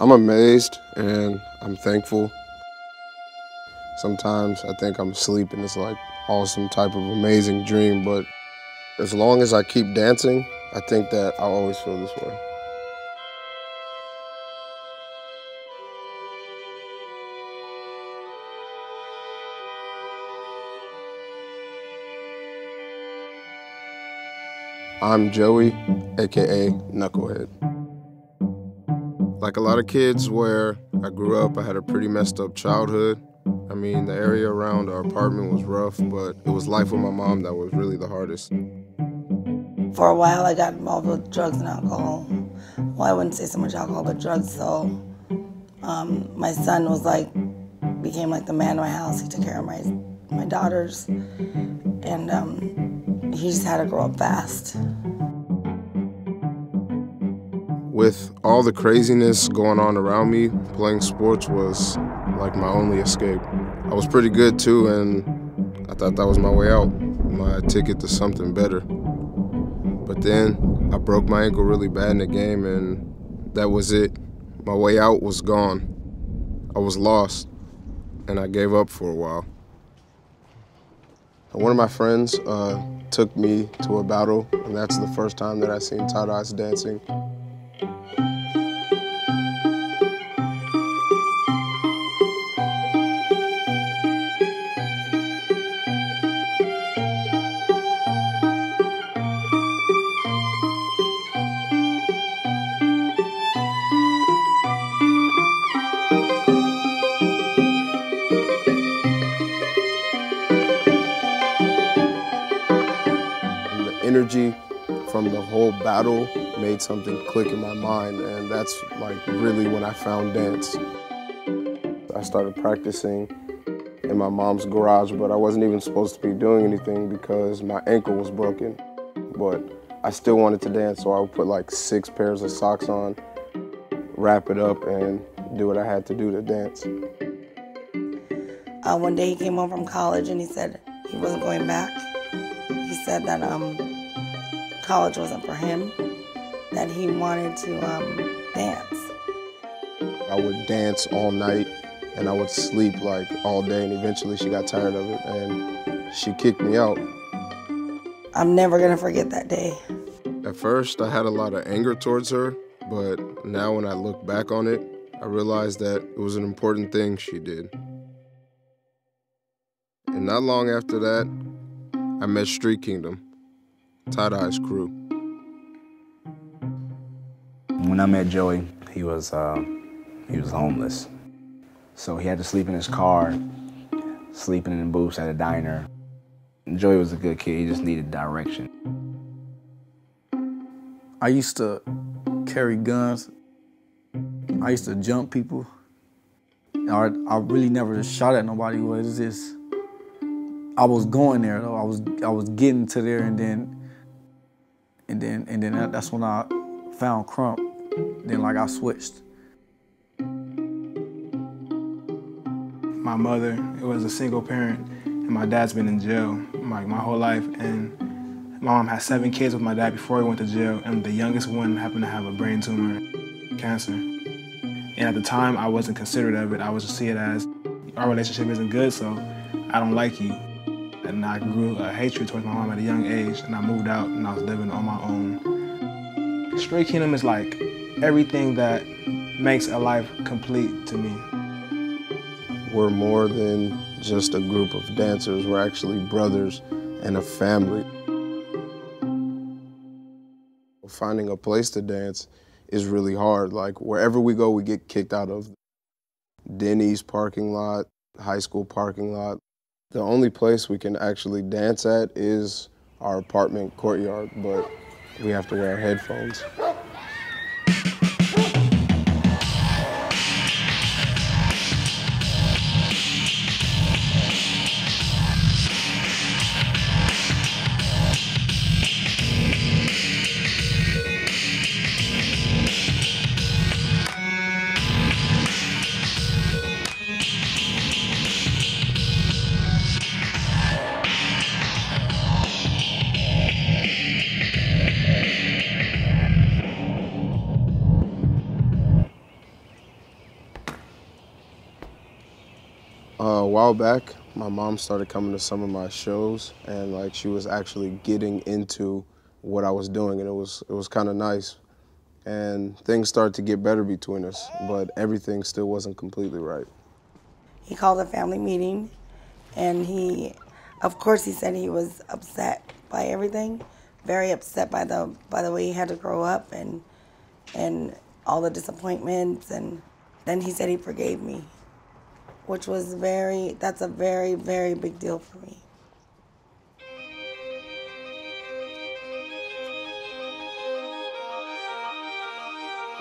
I'm amazed and I'm thankful. Sometimes I think I'm asleep and it's like awesome type of amazing dream, but as long as I keep dancing, I think that I'll always feel this way. I'm Joey, AKA Knucklehead. Like a lot of kids where I grew up, I had a pretty messed up childhood. I mean, the area around our apartment was rough, but it was life with my mom that was really the hardest. For a while, I got involved with drugs and alcohol. Well, I wouldn't say so much alcohol, but drugs. So my son became like the man of my house. He took care of my daughters, and he just had to grow up fast. With all the craziness going on around me, playing sports was like my only escape. I was pretty good too, and I thought that was my way out, my ticket to something better. But then I broke my ankle really bad in the game, and that was it. My way out was gone. I was lost, and I gave up for a while. One of my friends took me to a battle, and that's the first time that I seen Tight Eyez dancing. Energy from the whole battle made something click in my mind, and that's like really when I found dance. I started practicing in my mom's garage, but I wasn't even supposed to be doing anything because my ankle was broken. But I still wanted to dance, so I would put like 6 pairs of socks on, wrap it up, and do what I had to do to dance. One day he came home from college and he said he wasn't going back. He said that college wasn't for him, that he wanted to dance. I would dance all night and I would sleep like all day, and eventually she got tired of it and she kicked me out. I'm never gonna forget that day. At first I had a lot of anger towards her, but now when I look back on it, I realized that it was an important thing she did. And not long after that, I met Street Kingdom, Tight Eyez crew. When I met Joey, he was homeless. So he had to sleep in his car, sleeping in booths at a diner. Joey was a good kid, he just needed direction. I used to carry guns. I used to jump people. I really never shot at nobody. Was just I was going there though. I was getting to there, and then that's when I found Crump. Then like I switched. My mother was a single parent, and my dad's been in jail like my whole life. And my mom had 7 kids with my dad before he went to jail, and the youngest one happened to have a brain tumor, cancer. And at the time, I wasn't considerate of it. I was just see it as our relationship isn't good, so I don't like you. And I grew a hatred towards my mom at a young age, and I moved out and I was living on my own. Street Kingdom is like everything that makes a life complete to me. We're more than just a group of dancers. We're actually brothers and a family. Finding a place to dance is really hard. Like wherever we go, we get kicked out of. Denny's parking lot, high school parking lot. The only place we can actually dance at is our apartment courtyard, but we have to wear headphones. while back, my mom started coming to some of my shows, and like she was actually getting into what I was doing, and it was kind of nice. And things started to get better between us, but everything still wasn't completely right. He called a family meeting, and of course he said he was upset by everything, very upset by the way he had to grow up and all the disappointments, and then he said he forgave me, which was that's a very, very big deal for me.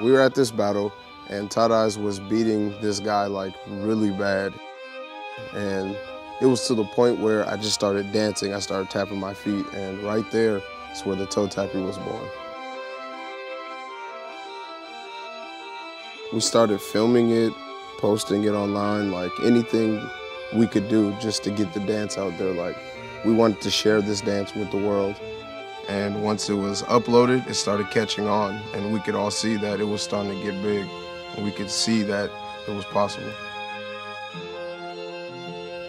We were at this battle, and Tight Eyez was beating this guy like really bad. And it was to the point where I just started dancing. I started tapping my feet, and right there is where the toe tapping was born. We started filming it, posting it online, like anything we could do just to get the dance out there. Like, we wanted to share this dance with the world. And once it was uploaded, it started catching on, and we could all see that it was starting to get big. And we could see that it was possible.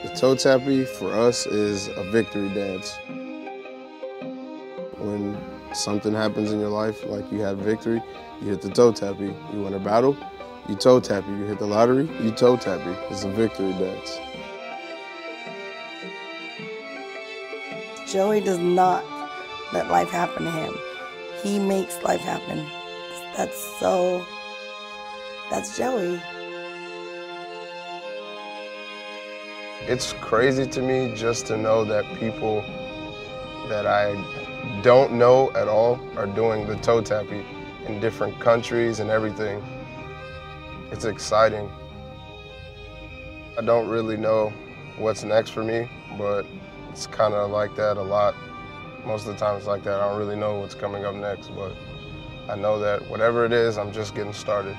The toe tappy for us is a victory dance. When something happens in your life, like you have victory, you hit the toe tappy. You win a battle, you toe tappy. You hit the lottery, you toe tappy. It's a victory dance. Joey does not let life happen to him. He makes life happen. That's Joey. It's crazy to me just to know that people that I don't know at all are doing the toe tappy in different countries and everything. It's exciting. I don't really know what's next for me, but it's kind of like that a lot. Most of the time it's like that. I don't really know what's coming up next, but I know that whatever it is, I'm just getting started.